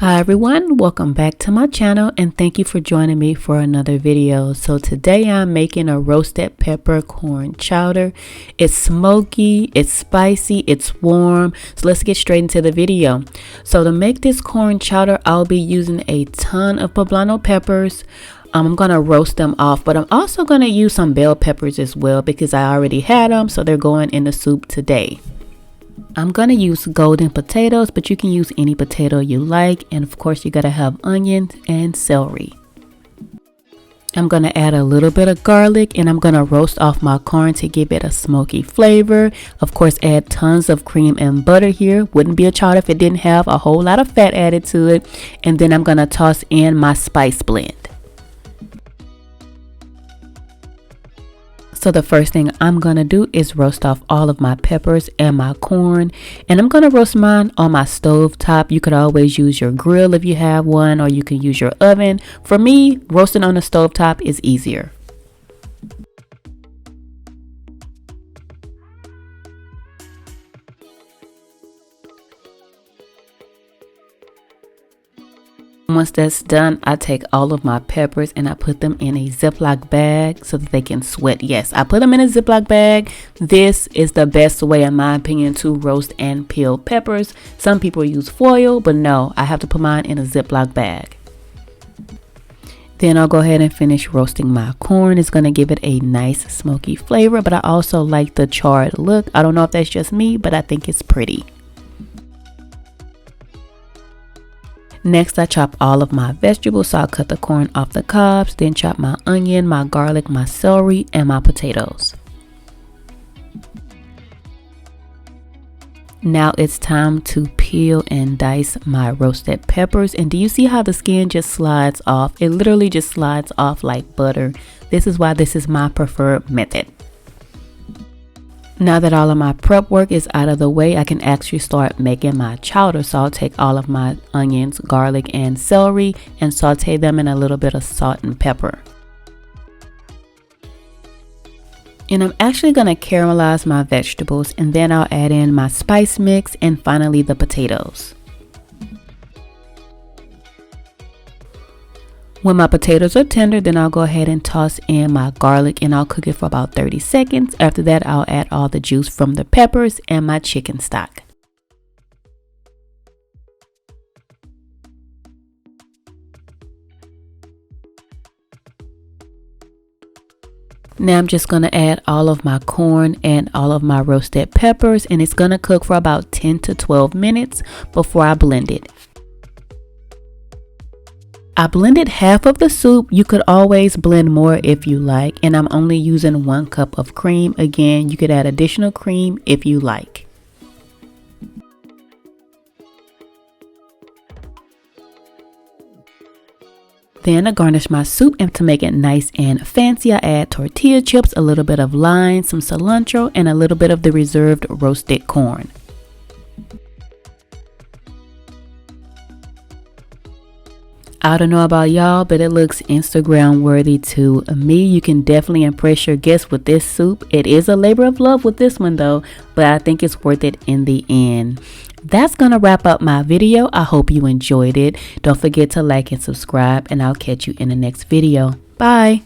Hi everyone, welcome back to my channel and thank you for joining me for another video. So today I'm making a roasted peppercorn chowder. It's smoky, it's spicy, it's warm. So let's get straight into the video. So to make this corn chowder, I'll be using a ton of poblano peppers. I'm going to roast them off, but I'm also going to use some bell peppers as well because I already had them, so they're going in the soup today. I'm going to use golden potatoes, but you can use any potato you like. And of course, you got to have onions and celery. I'm going to add a little bit of garlic and I'm going to roast off my corn to give it a smoky flavor. Of course, add tons of cream and butter here. Wouldn't be a chowder if it didn't have a whole lot of fat added to it. And then I'm going to toss in my spice blend. So the first thing I'm going to do is roast off all of my peppers and my corn. And I'm going to roast mine on my stove top. You could always use your grill if you have one, or you can use your oven. For me, roasting on the stove top is easier. Once that's done, I take all of my peppers and I put them in a Ziploc bag so that they can sweat. Yes, I put them in a Ziploc bag. This is the best way, in my opinion, to roast and peel peppers. Some people use foil, but no, I have to put mine in a Ziploc bag. Then I'll go ahead and finish roasting my corn. It's going to give it a nice smoky flavor, but I also like the charred look. I don't know if that's just me, but I think it's pretty. Next, I chop all of my vegetables, so I'll cut the corn off the cobs, then chop my onion, my garlic, my celery, and my potatoes. Now it's time to peel and dice my roasted peppers. And do you see how the skin just slides off? It literally just slides off like butter. This is why this is my preferred method. Now that all of my prep work is out of the way, I can actually start making my chowder. So I'll take all of my onions, garlic, and celery and saute them in a little bit of salt and pepper. And I'm actually going to caramelize my vegetables, and then I'll add in my spice mix and finally the potatoes. When my potatoes are tender, then I'll go ahead and toss in my garlic and I'll cook it for about 30 seconds. After that, I'll add all the juice from the peppers and my chicken stock. Now I'm just going to add all of my corn and all of my roasted peppers, and it's going to cook for about 10 to 12 minutes before I blend it. I blended half of the soup. You could always blend more if you like, and I'm only using 1 cup of cream. Again, you could add additional cream if you like. Then I garnish my soup, and to make it nice and fancy, I add tortilla chips, a little bit of lime, some cilantro, and a little bit of the reserved roasted corn. I don't know about y'all, but it looks Instagram worthy to me. You can definitely impress your guests with this soup. It is a labor of love with this one though, but I think it's worth it in the end. That's gonna wrap up my video. I hope you enjoyed it. Don't forget to like and subscribe, and I'll catch you in the next video. Bye.